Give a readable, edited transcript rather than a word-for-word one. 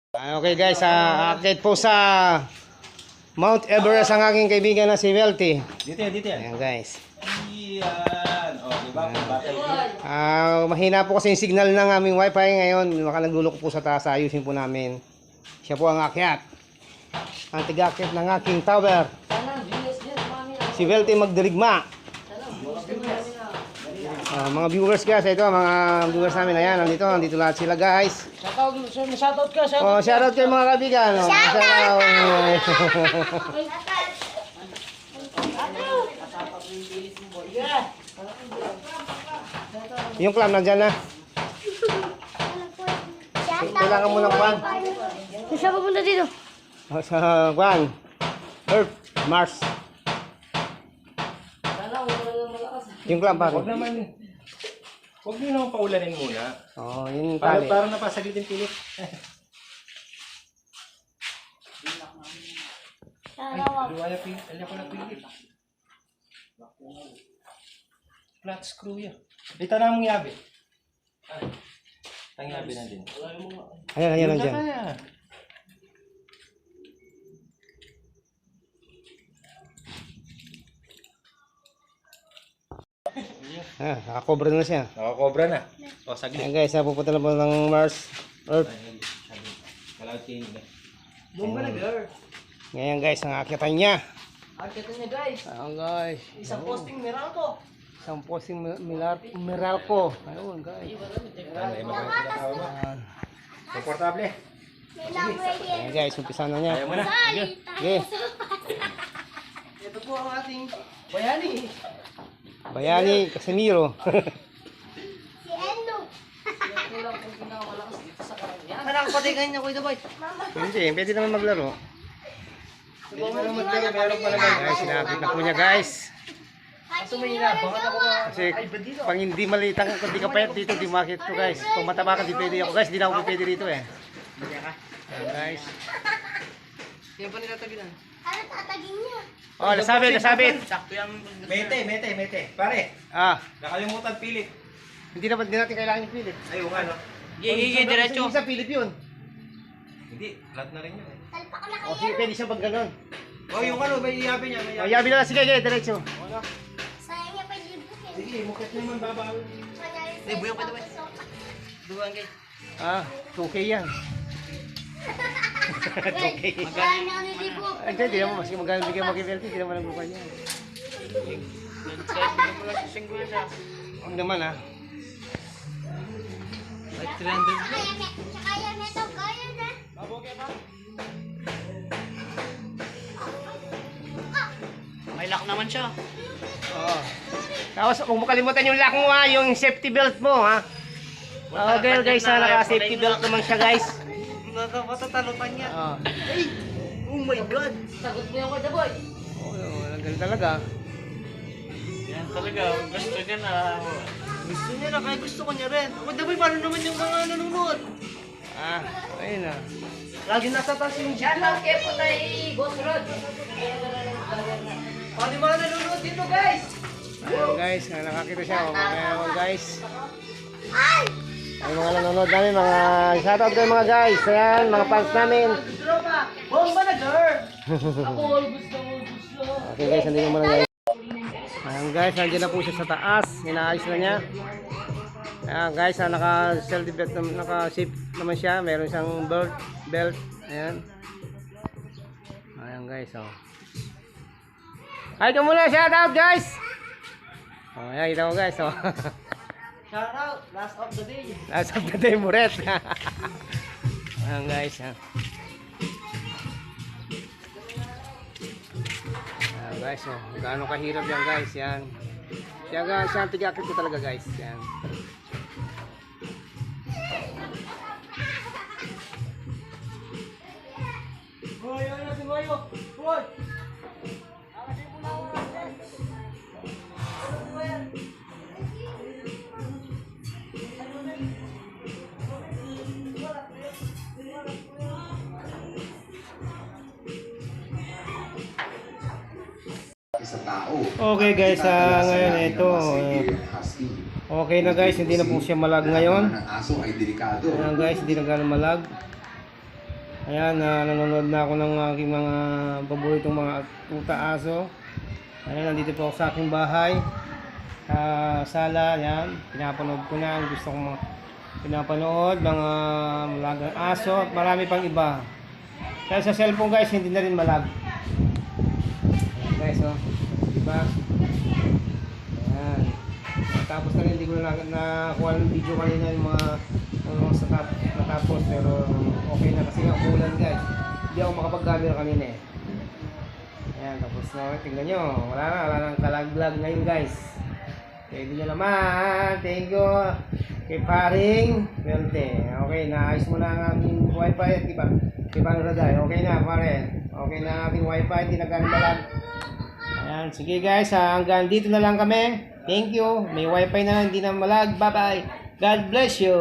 Okay guys, akit po sa Mount Everest ang aking kaibigan na si Welty. Dito yan, dito yan. Ayan guys. Yan. O, diba? Mahina po kasi yung signal ng aming wifi ngayon. Baka nagluloko po sa taas, ayusin po namin. Siya po ang akyat. Ang tigakyat ng aking tower. Si Welty magdirigma. Mga viewers guys, ito mga viewers namin. Ayan, nandito lahat sila guys. Shoutout ka, shoutout. Oh, shoutout kayo mga kaibigan. Oh, shoutout. Yung clam nandyan na. Kailangan mo ng kwan. Saan pupunta dito? Sa kwan. Earth, Mars. Yung clam pa. Huwag naman. Huwag nyo naman paulanin muna. Oh, yung Para, tali. para napasaglit yung pilit. Luwaya pilit. Alam ko na pilit. Flat screw yan. Dito na mong yabi. Ang yabi na din. Ayan, nandyan. Nakakobra na siya. Nakakobra na. O, saglit. Ayan guys, pupunta na po ng Mars, Earth. Kalaot kayo nila. Bomba na, girl. Ngayon guys, ang akyatan niya. Akita niya, guys. Ayan guys. Isang posting meron ko. Isang posing Meralco. Ayun guys. Ay, mabalik sila tao mo. Komportable. Ayan guys, umpisa na niya. Ayaw mo na. Okay. Ito po ang ating bayani. Bayani Casimiro. Kulang kung pinakamalakas dito sa kanya. Anong patigan niya, Kuya Boy? Hindi, pwede naman maglaro. Meron pa naman. Guys, sinabit na po niya guys. Kaso may inabangan ako na Kasi pang hindi malitang kung di ka payat dito, di makit to guys. Kung mataba ka, di pwede ako guys. Di na ako pwede rito eh. Ayan guys. Kaya pa nila tagilan. Ano tatagin niya? Oh, nasabit. Sakto yung... Mete. Pare, nakalimutan pilit. Hindi natin kailangan yung pilit. Ay, yung ano. Gigi, diretso. Hindi sa pilit yun. Hindi, lahat na rin yun eh. Talpak na O, kayo. sige, pwede siya pag ganun. Oh, yung ano, may yabi niya. O, yabi na lang. Sige, diretso. Sayang niya pa yung bukin. Sige, mukit naman babawin. Eh, buyo pa daw eh. Duwan kay. 2K yan. 2K. Sayang niya ni Libo. Ay, hindi naman. Maski magkano bigyan mo kay Velty, hindi naman nagbukan yan. Kahit hindi mo lang single siya. Huwag naman ah. Like 300. Tsaka yan ito, kaya na. May lock naman siya. Oo. Tapos, huwag mo kalimutan yung lock mo ha, yung safety belt mo ha. Girl guys, naka-safety belt naman siya guys. Matatalupan niya. Oo. Oh my God! Sagot mo yung Kuya Boy. Oo, ganun talaga. Yan talaga, gusto niya na. Gusto niya na, kaya gusto ko niya rin. Kuya Boy, paano naman yung mga nanonood? Ayun na. Lagi nasa taas yung jeep lang. Kaya po tayo Boss Rod. Paano yung mga nanonood dito guys? Ayun guys, nakakita siya. Ayun guys. Ay! Ay mga nanonood namin, mga shoutout kayo mga guys. Ayan, mga fans namin. Tropa, bomba na girl! Ako, gusto. Okay guys, hindi naman na guys. Ayan guys, nandiyan na po siya sa taas. Inaayos na niya. Ayan guys, naka-selfie belt, naka-safe naman siya. Meron siyang belt. Ayan. Ayan guys, oh. Hi ka muna, shoutout guys! Oh, ayan, kita mo guys, oh. Shout out, last of the day. Last of the day, Muret. Ayan guys, ha. Ayan guys, oh. Gaano kahirap yan guys, yan. Siya ang tigakit ko talaga guys, yan. Hoy, si Mayo. Hoy! sa tao. Okay guys, ngayon ito. Okay na guys, hindi na po siya malag ngayon. Ang aso ay delikado. Ayan guys, hindi na gano'ng malag. Ayan, nanonood na ako ng aking mga paboritong mga tuta aso. Ayan, nandito po ako sa aking bahay. Sala, yan. Pinapanood ko na. Gusto kong pinapanood, mga malagang aso at marami pang iba. Kaya sa cellphone guys, hindi na rin malag. Ayan guys, oh. Diba? Ayan. Tapos na rin, hindi ko na nakuha ng video kanina yung mga natapos, pero okay na kasi nga umulan guys. Hindi ako makapag-camera kanina eh. Ayan, tapos na, tingnan nyo, wala nang kalaglag ngayon guys. Pwede nyo naman, thank you kay paring Welte. Okay, naayos mo na ang ating wifi at iba Raday. Okay na pare, okay na ang ating wifi, hindi na ganun malag. Ayan, sige guys, hanggang dito na lang kami. Thank you, may wifi na, hindi na malag. Bye bye, God bless you.